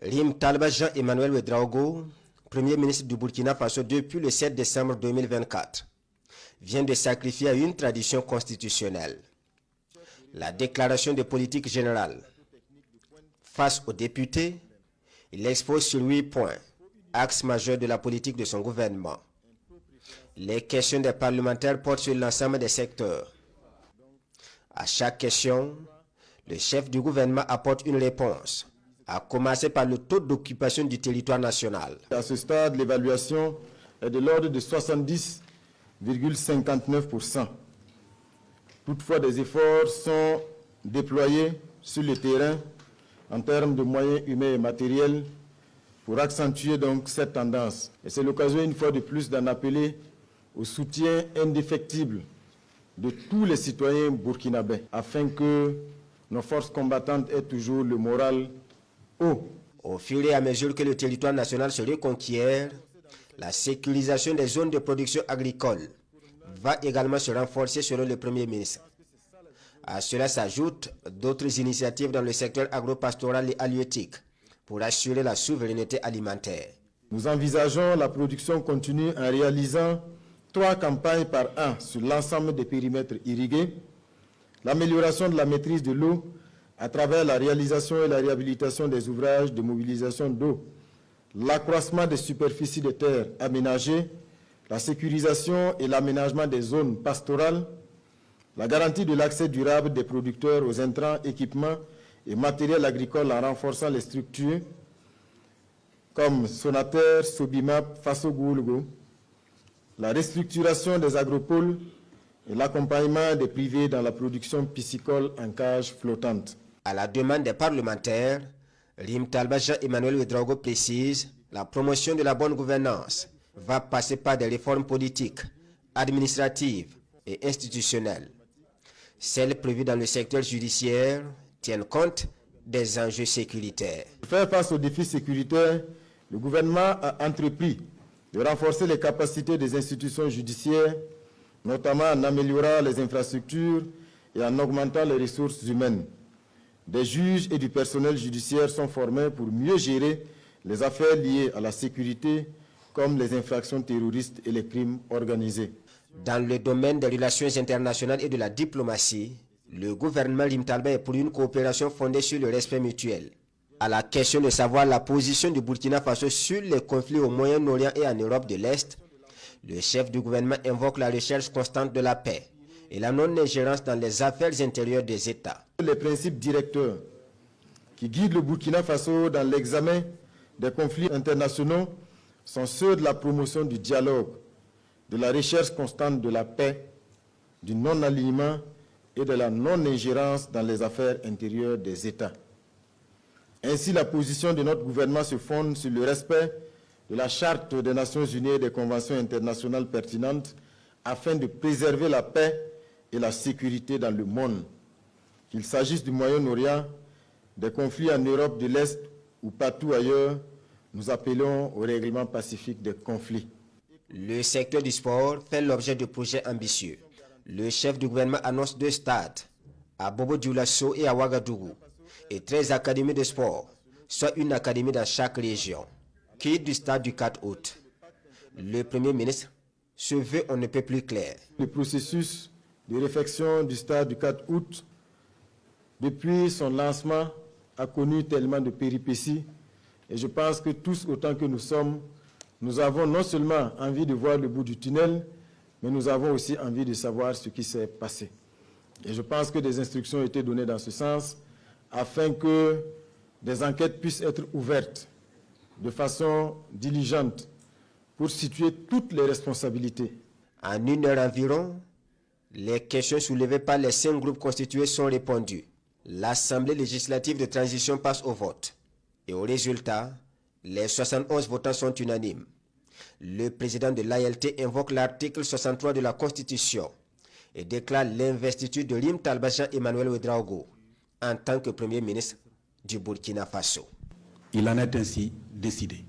Rim Talba Jean-Emmanuel Ouedraogo, Premier ministre du Burkina Faso depuis le 7 décembre 2024, vient de sacrifier à une tradition constitutionnelle. La déclaration de politique générale. Face aux députés, il expose sur 8 points, axes majeurs de la politique de son gouvernement. Les questions des parlementaires portent sur l'ensemble des secteurs. À chaque question, le chef du gouvernement apporte une réponse, à commencer par le taux d'occupation du territoire national. À ce stade, l'évaluation est de l'ordre de 70,59%. Toutefois, des efforts sont déployés sur le terrain en termes de moyens humains et matériels pour accentuer donc cette tendance. Et c'est l'occasion une fois de plus d'en appeler au soutien indéfectible de tous les citoyens burkinabés afin que nos forces combattantes aient toujours le moral haut. Au fur et à mesure que le territoire national se reconquiert, la sécurisation des zones de production agricole va également se renforcer selon le Premier ministre. À cela s'ajoutent d'autres initiatives dans le secteur agropastoral et halieutique pour assurer la souveraineté alimentaire. Nous envisageons la production continue en réalisant 3 campagnes par an sur l'ensemble des périmètres irrigués, l'amélioration de la maîtrise de l'eau à travers la réalisation et la réhabilitation des ouvrages de mobilisation d'eau, l'accroissement des superficies de terres aménagées, la sécurisation et l'aménagement des zones pastorales, la garantie de l'accès durable des producteurs aux intrants, équipements et matériels agricoles en renforçant les structures comme Sonater, Sobimap, Faso-Goulgo, la restructuration des agropoles et l'accompagnement des privés dans la production piscicole en cage flottante. À la demande des parlementaires, Rim Talba Jean-Emmanuel Ouedraogo précise la promotion de la bonne gouvernance va passer par des réformes politiques, administratives et institutionnelles. Celles prévues dans le secteur judiciaire tiennent compte des enjeux sécuritaires. Pour faire face aux défis sécuritaires, le gouvernement a entrepris de renforcer les capacités des institutions judiciaires, notamment en améliorant les infrastructures et en augmentant les ressources humaines. Des juges et du personnel judiciaire sont formés pour mieux gérer les affaires liées à la sécurité, comme les infractions terroristes et les crimes organisés. Dans le domaine des relations internationales et de la diplomatie, le gouvernement Rim Talba est pour une coopération fondée sur le respect mutuel. À la question de savoir la position du Burkina Faso sur les conflits au Moyen-Orient et en Europe de l'Est, le chef du gouvernement invoque la recherche constante de la paix et la non-ingérence dans les affaires intérieures des États. Les principes directeurs qui guident le Burkina Faso dans l'examen des conflits internationaux sont ceux de la promotion du dialogue, de la recherche constante de la paix, du non-alignement et de la non-ingérence dans les affaires intérieures des États. Ainsi, la position de notre gouvernement se fonde sur le respect de la Charte des Nations Unies et des conventions internationales pertinentes afin de préserver la paix et la sécurité dans le monde. Qu'il s'agisse du Moyen-Orient, des conflits en Europe de l'Est ou partout ailleurs, nous appelons au règlement pacifique des conflits. Le secteur du sport fait l'objet de projets ambitieux. Le chef du gouvernement annonce 2 stades, à Bobo-Dioulasso et à Ouagadougou, et 13 académies de sport, soit une académie dans chaque région. Quitte du stade du 4 août. Le Premier ministre se veut on ne peut plus clair. Le processus de réflexion du stade du 4 août, depuis son lancement, a connu tellement de péripéties, et je pense que tous, autant que nous sommes, nous avons non seulement envie de voir le bout du tunnel, mais nous avons aussi envie de savoir ce qui s'est passé. Et je pense que des instructions ont été données dans ce sens, afin que des enquêtes puissent être ouvertes de façon diligente pour situer toutes les responsabilités. En 1 heure environ, les questions soulevées par les 5 groupes constitués sont répondues. L'Assemblée législative de transition passe au vote. Et au résultat, les 71 votants sont unanimes. Le président de l'ALT invoque l'article 63 de la Constitution et déclare l'investiture de Rim Talba Jean-Emmanuel Ouedraogo en tant que Premier ministre du Burkina Faso. Il en est ainsi décidé.